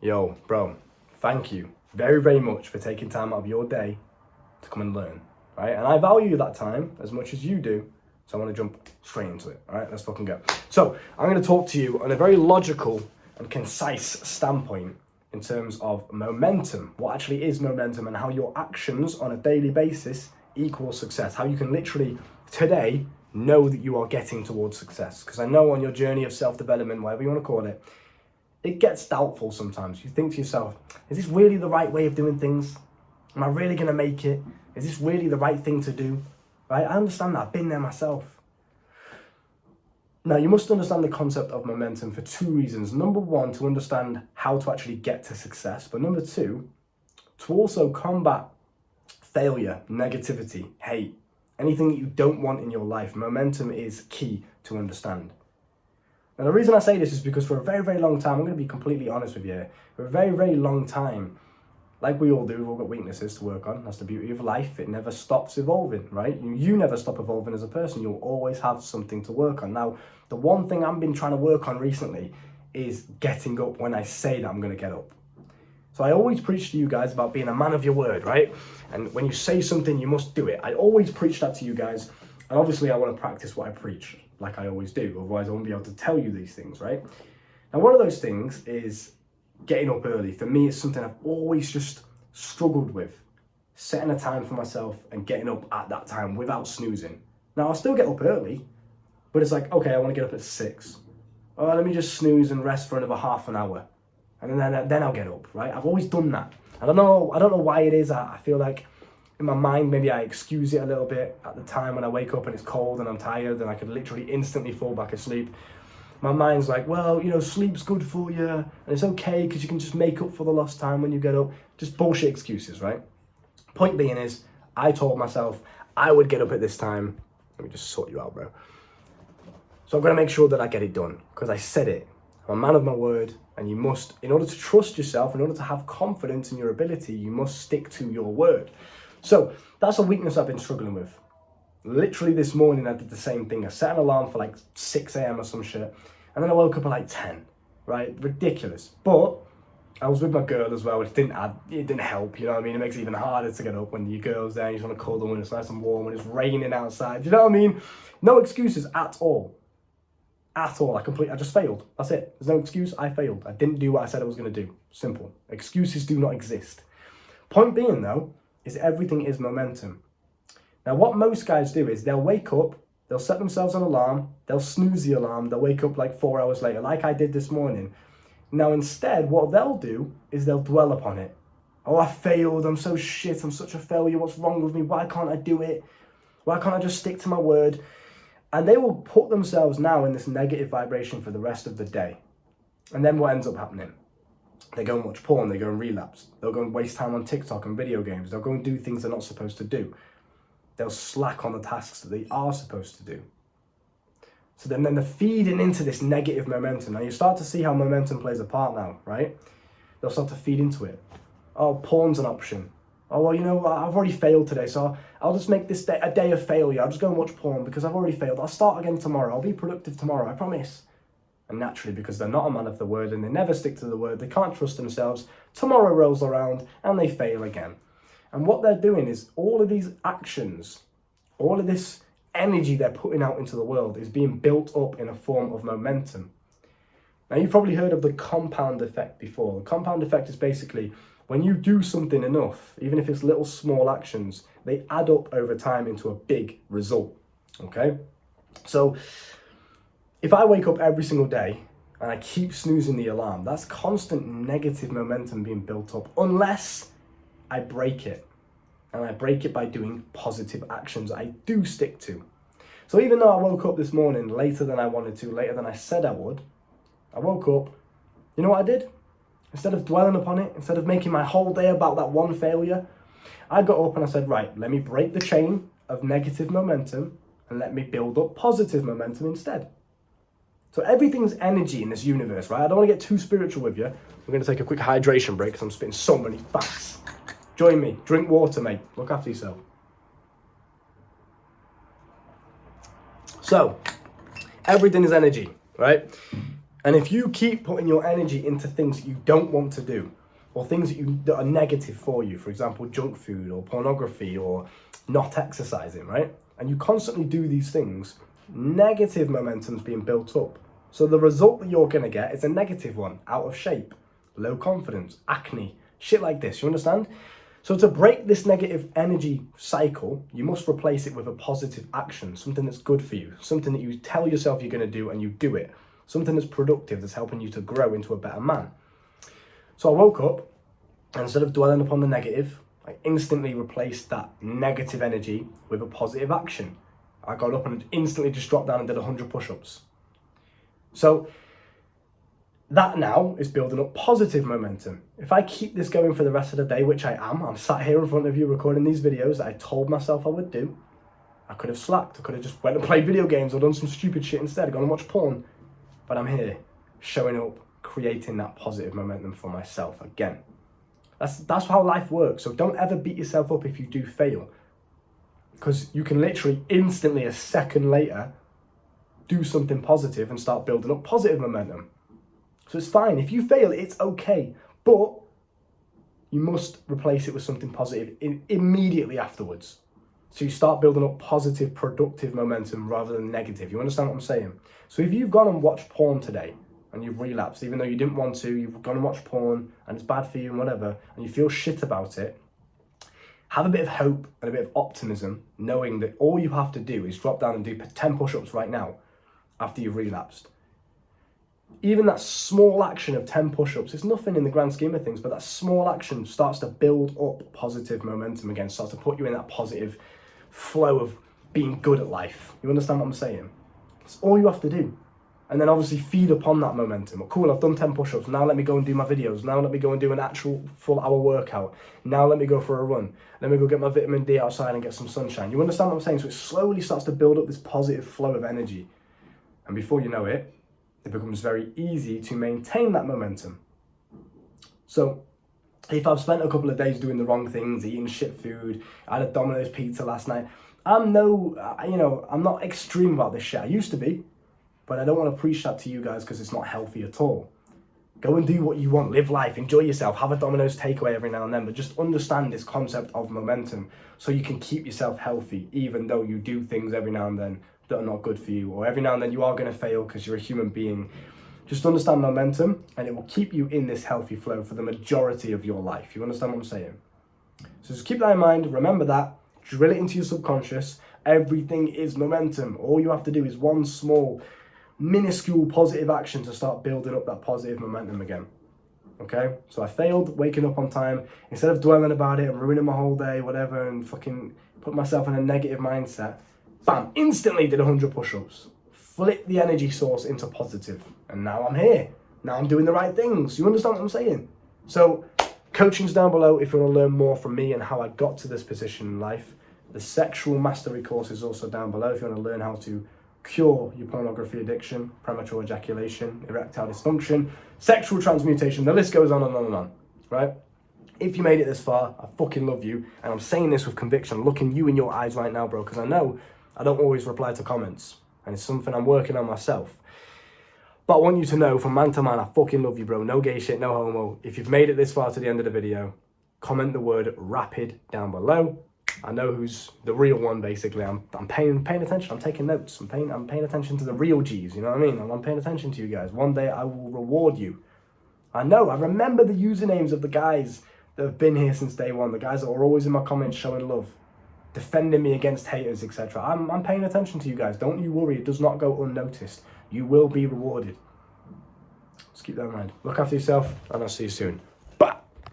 Yo, bro, thank you very, very much for taking time out of your day to come and learn, right? And I value that time as much as you do, so I want to jump straight into it, all right? Let's fucking go. So I'm going to talk to you on a very logical and concise standpoint in terms of momentum, what actually is momentum, and how your actions on a daily basis equal success, how you can literally today know that you are getting towards success. Because I know on your journey of self-development, whatever you want to call it, it gets doubtful sometimes. You think to yourself, is this really the right way of doing things? Am I really going to make it? Is this really the right thing to do? Right? I understand that. I've been there myself. Now, you must understand the concept of momentum for two reasons. Number one, to understand how to actually get to success. But number two, to also combat failure, negativity, hate, anything that you don't want in your life. Momentum is key to understand. Now, the reason I say this is because for a very, very long time, I'm going to be completely honest with you, for a very, very long time, like we all do, we've all got weaknesses to work on. That's the beauty of life. It never stops evolving, right? You never stop evolving as a person. You'll always have something to work on. Now, the one thing I've been trying to work on recently is getting up when I say that I'm going to get up. So I always preach to you guys about being a man of your word, right? And when you say something, you must do it. I always preach that to you guys. And obviously I want to practice what I preach, like I always do. Otherwise I won't be able to tell you these things, right? Now, one of those things is getting up early. For me, it's something I've always just struggled with. Setting a time for myself and getting up at that time without snoozing. Now, I'll still get up early, but it's like, okay, I want to get up at 6. Oh, let me just snooze and rest for another half an hour. And then I'll get up, right? I've always done that. I don't know why it is. I feel like in my mind, maybe I excuse it a little bit at the time when I wake up and it's cold and I'm tired and I could literally instantly fall back asleep. My mind's like, well, sleep's good for you and it's okay because you can just make up for the lost time when you get up. Just bullshit excuses, right? Point being is, I told myself I would get up at this time. Let me just sort you out, bro. So I'm going to make sure that I get it done because I said it. I'm a man of my word, and you must, in order to trust yourself, in order to have confidence in your ability, you must stick to your word. So that's a weakness I've been struggling with. Literally this morning I did the same thing. I set an alarm for like 6 a.m. or some shit, and then I woke up at like 10, right? Ridiculous. But I was with my girl as well, which it didn't help, you know what I mean? It makes it even harder to get up when your girl's there, you just want to cuddle when it's nice and warm, when it's raining outside, you know what I mean? No excuses at all. At all. I just failed. That's it. There's no excuse. I failed. I didn't do what I said I was going to do. Simple. Excuses do not exist. Point being, though, is everything is momentum. Now, what most guys do is they'll wake up, they'll set themselves an alarm, they'll snooze the alarm, they'll wake up like 4 hours later, like I did this morning. Now, instead, what they'll do is they'll dwell upon it. Oh, I failed. I'm so shit. I'm such a failure. What's wrong with me? Why can't I do it? Why can't I just stick to my word? And they will put themselves now in this negative vibration for the rest of the day. And then what ends up happening? They go and watch porn, they go and relapse. They'll go and waste time on TikTok and video games. They'll go and do things they're not supposed to do. They'll slack on the tasks that they are supposed to do. So then they're feeding into this negative momentum. Now you start to see how momentum plays a part now, right? They'll start to feed into it. Oh, porn's an option. Oh, well, I've already failed today, so I'll just make this day a day of failure. I'll just go and watch porn because I've already failed. I'll start again tomorrow. I'll be productive tomorrow, I promise. And naturally, because they're not a man of the word and they never stick to the word, they can't trust themselves. Tomorrow rolls around and they fail again. And what they're doing is all of these actions, all of this energy they're putting out into the world is being built up in a form of momentum. Now, you've probably heard of the compound effect before. The compound effect is basically when you do something enough, even if it's little small actions, they add up over time into a big result, okay? So if I wake up every single day and I keep snoozing the alarm, that's constant negative momentum being built up unless I break it. And I break it by doing positive actions I do stick to. So even though I woke up this morning later than I wanted to, later than I said I would, I woke up, you know what I did? Instead of dwelling upon it, instead of making my whole day about that one failure, I got up and I said, right, let me break the chain of negative momentum and let me build up positive momentum instead. So everything's energy in this universe, right? I don't want to get too spiritual with you. We're going to take a quick hydration break because I'm spitting so many facts. Join me. Drink water, mate. Look after yourself. So, everything is energy, right? And if you keep putting your energy into things that you don't want to do, or things that are negative for you, for example, junk food or pornography or not exercising, right? And you constantly do these things, negative momentum's being built up. So the result that you're going to get is a negative one, out of shape, low confidence, acne, shit like this, you understand? So to break this negative energy cycle, you must replace it with a positive action, something that's good for you, something that you tell yourself you're going to do and you do it, something that's productive, that's helping you to grow into a better man. So I woke up, and instead of dwelling upon the negative, I instantly replaced that negative energy with a positive action. I got up and instantly just dropped down and did 100 push-ups. So that now is building up positive momentum. If I keep this going for the rest of the day, which I'm sat here in front of you recording these videos that I told myself I would do, I could have slacked. I could have just went and played video games or done some stupid shit instead, gone and watched porn. But I'm here, showing up, creating that positive momentum for myself again. That's how life works. So don't ever beat yourself up if you do fail, because you can literally instantly, a second later, do something positive and start building up positive momentum. So it's fine. If you fail, it's okay. But you must replace it with something positive immediately afterwards. So you start building up positive, productive momentum rather than negative. You understand what I'm saying? So if you've gone and watched porn today and you've relapsed, even though you didn't want to, you've gone and watched porn and it's bad for you and whatever, and you feel shit about it, have a bit of hope and a bit of optimism, knowing that all you have to do is drop down and do 10 push-ups right now after you've relapsed. Even that small action of 10 push-ups is nothing in the grand scheme of things, but that small action starts to build up positive momentum again, starts to put you in that positive flow of being good at life. You understand what I'm saying? It's all you have to do. And then obviously feed upon that momentum. Well, cool, I've done 10 push-ups. Now let me go and do my videos. Now let me go and do an actual full hour workout. Now let me go for a run. Let me go get my vitamin D outside and get some sunshine. You understand what I'm saying? So it slowly starts to build up this positive flow of energy. And before you know it, it becomes very easy to maintain that momentum. So if I've spent a couple of days doing the wrong things, eating shit food, I had a Domino's pizza last night, I'm not extreme about this shit. I used to be, but I don't want to preach that to you guys because it's not healthy at all. Go and do what you want, live life, enjoy yourself, have a Domino's takeaway every now and then, but just understand this concept of momentum so you can keep yourself healthy, even though you do things every now and then that are not good for you, or every now and then you are going to fail because you're a human being. Just understand momentum and it will keep you in this healthy flow for the majority of your life. You understand what I'm saying? So just keep that in mind, remember that, drill it into your subconscious. Everything is momentum. All you have to do is one small, minuscule positive action to start building up that positive momentum again. Okay? So I failed waking up on time. Instead of dwelling about it and ruining my whole day, whatever, and fucking put myself in a negative mindset, bam, instantly did 100 push-ups. Flip the energy source into positive. And now I'm here. Now I'm doing the right things. You understand what I'm saying? So coaching's down below if you want to learn more from me and how I got to this position in life. The sexual mastery course is also down below if you want to learn how to cure your pornography addiction, premature ejaculation, erectile dysfunction, sexual transmutation. The list goes on and on and on, right? If you made it this far, I fucking love you. And I'm saying this with conviction, looking you in your eyes right now, bro, because I know I don't always reply to comments. And it's something I'm working on myself. But I want you to know, from man to man, I fucking love you, bro. No gay shit, no homo. If you've made it this far to the end of the video, comment the word rapid down below. I know who's the real one, basically. I'm paying attention. I'm taking notes. I'm paying attention to the real G's, you know what I mean? I'm paying attention to you guys. One day I will reward you. I know. I remember the usernames of the guys that have been here since day one. The guys that are always in my comments showing love, defending me against haters, etc. I'm paying attention to you guys. Don't you worry. It does not go unnoticed. You will be rewarded. Just keep that in mind. Look after yourself, and I'll see you soon.